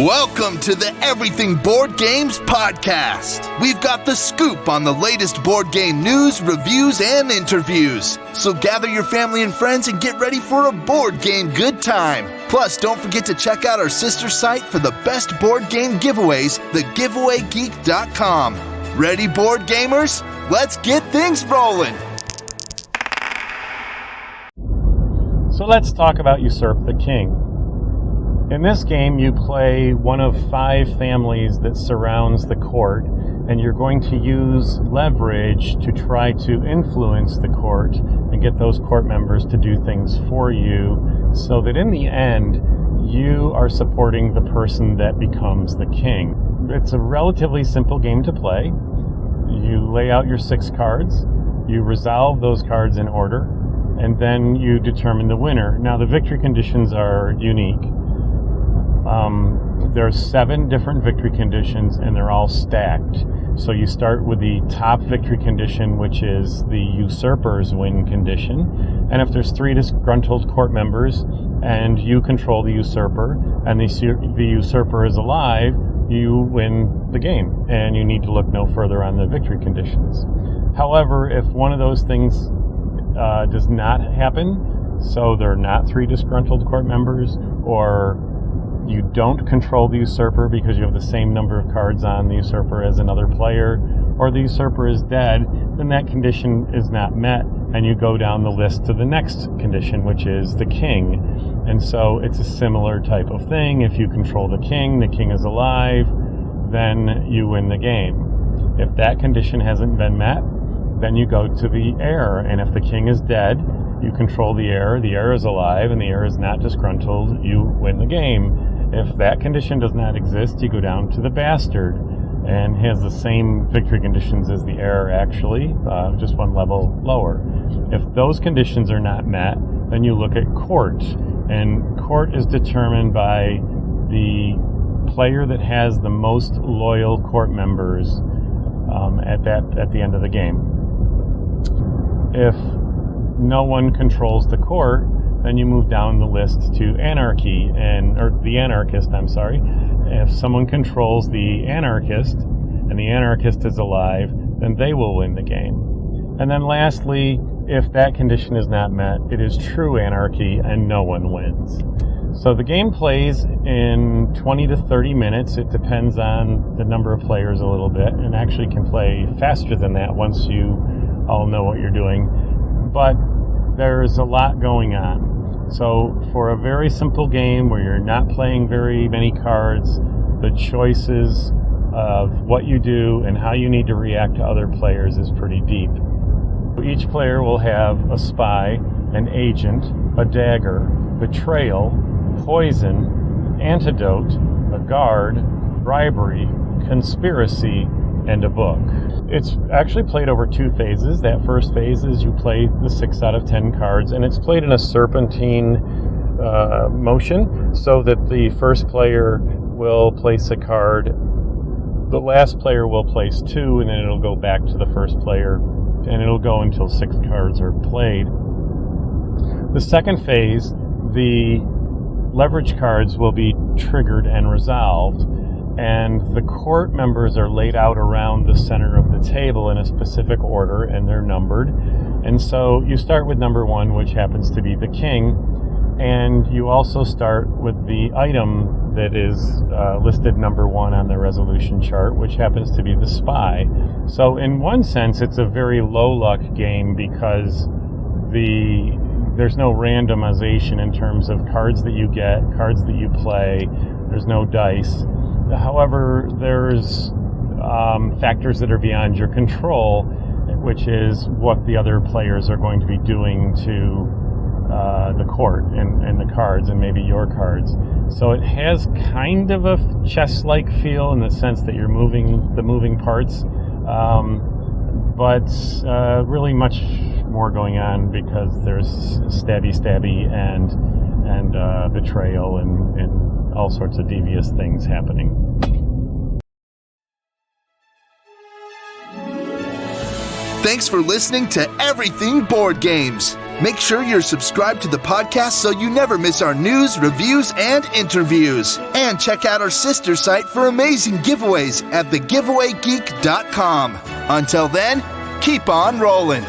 Welcome to the Everything Board Games podcast. We've got the scoop on the latest board game news, reviews, and interviews. So gather your family and friends and get ready for a board game good time. Plus, don't forget to check out our sister site for the best board game giveaways, thegiveawaygeek.com. Ready, board gamers? Let's get things rolling. So let's talk about Usurp the King. In this game, you play one of 5 families that surrounds the court, and you're going to use leverage to try to influence the court and get those court members to do things for you so that in the end, you are supporting the person that becomes the king. It's a relatively simple game to play. You lay out your 6 cards, you resolve those cards in order, and then you determine the winner. Now, the victory conditions are unique. There's 7 different victory conditions, and they're all stacked. So you start with the top victory condition, which is the usurper's win condition. And if there's 3 disgruntled court members, and you control the usurper, and the usurper is alive, you win the game, and you need to look no further on the victory conditions. However, if one of those things does not happen, so there are not 3 disgruntled court members, or you don't control the usurper because you have the same number of cards on the usurper as another player, or the usurper is dead, then that condition is not met, and you go down the list to the next condition, which is the king. And so it's a similar type of thing. If you control the king is alive, then you win the game. If that condition hasn't been met, then you go to the heir, and if the king is dead, you control the heir is alive, and the heir is not disgruntled, you win the game. If that condition does not exist, you go down to the bastard, and has the same victory conditions as the heir, actually, just one level lower. If those conditions are not met, then you look at court, and court is determined by the player that has the most loyal court members at the end of the game. If no one controls the court, then you move down the list to anarchy, or the anarchist, I'm sorry. If someone controls the anarchist, and the anarchist is alive, then they will win the game. And then lastly, if that condition is not met, it is true anarchy, and no one wins. So the game plays in 20 to 30 minutes. It depends on the number of players a little bit, and actually can play faster than that once you all know what you're doing. But there's a lot going on. So for a very simple game where you're not playing very many cards, the choices of what you do and how you need to react to other players is pretty deep. Each player will have a spy, an agent, a dagger, betrayal, poison, antidote, a guard, bribery, conspiracy, and a book. It's actually played over 2 phases. That first phase is you play the 6 out of 10 cards, and it's played in a serpentine motion, so that the first player will place a card, the last player will place 2, and then it'll go back to the first player, and it'll go until 6 cards are played. The second phase, the leverage cards will be triggered and resolved, and the court members are laid out around the center of the table in a specific order, and they're numbered. And so you start with number 1, which happens to be the king, and you also start with the item that is listed number 1 on the resolution chart, which happens to be the spy. So in one sense, it's a very low-luck game because there's no randomization in terms of cards that you get, cards that you play. There's no dice. However, there's factors that are beyond your control, which is what the other players are going to be doing to the court and the cards, and maybe your cards. So it has kind of a chess-like feel in the sense that you're moving the moving parts, but really much more going on because there's stabby and betrayal and all sorts of devious things happening. Thanks for listening to Everything Board Games. Make sure you're subscribed to the podcast so you never miss our news, reviews, and interviews. And check out our sister site for amazing giveaways at thegiveawaygeek.com. Until then, keep on rolling.